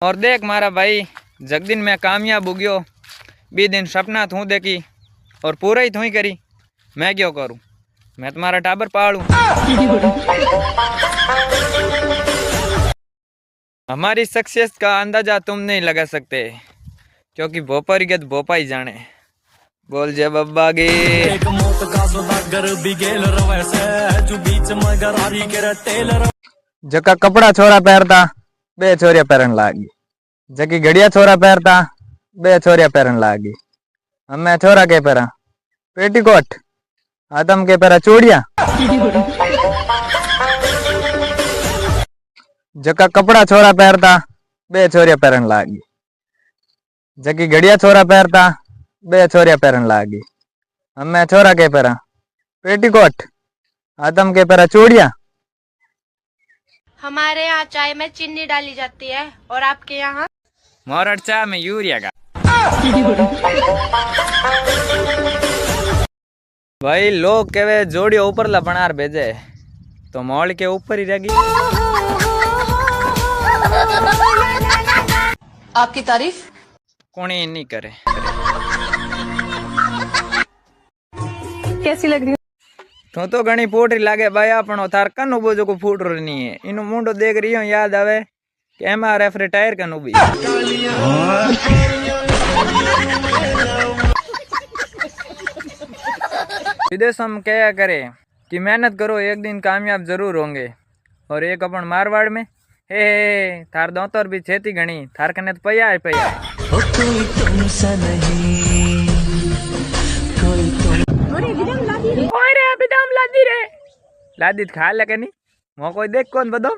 और देख मारा भाई, जगदिन मैं कामयाब हो गयो, बी दिन सपना तू देखी और पूरा ही तू ही करी। मैं क्यों करूं, मैं तुम्हारा टाबर पालू। हमारी सक्सेस का अंदाजा तुम नहीं लगा सकते, क्योंकि भोपारी के भोपा ही जाने। बोल जय बब्बा गे। जका कपड़ा छोरा पहरता बे छोरिया पहरन लागी, जकी घड़िया छोरा पहरता बे छोरिया पहरन लागी। हमें छोरा के पहरा पेटीकोट, आदम के पहरा चूड़िया। जका कपड़ा छोरा पहरता बे छोरिया पहरन लागी, जकी घड़िया छोरा पहरता बे छोरिया पहरन लागी। हमें छोरा के पहरा पेटीकोट, आदम के पहरा चूड़िया। हमारे यहाँ चाय में चीनी डाली जाती है और आपके यहाँ? मोरड चाय में यूरिया का। भाई लोग कहे जोड़ी ऊपर लपनार भेजे तो मॉल के ऊपर ही रहेगी। आपकी तारीफ कोई नहीं करे। कैसी लग रही है? तो घनी पोटरी लागे भाई, आपनो थार कनु बोझो को फूट रो नहीं है। इनु मुंडो देख रही हूँ, याद आवे कि एमआरएफ रिटायर कनु भी। विदेश हम क्या करे कि मेहनत करो, एक दिन कामयाब जरूर होंगे। और एक अपन मारवाड़ में हे थार दोतर भी छेती घनी, थार कने तो पया है पया। ओरे बिदाम लादी रे, लादी खा लगे नहीं मो कोई देख कौन बदम।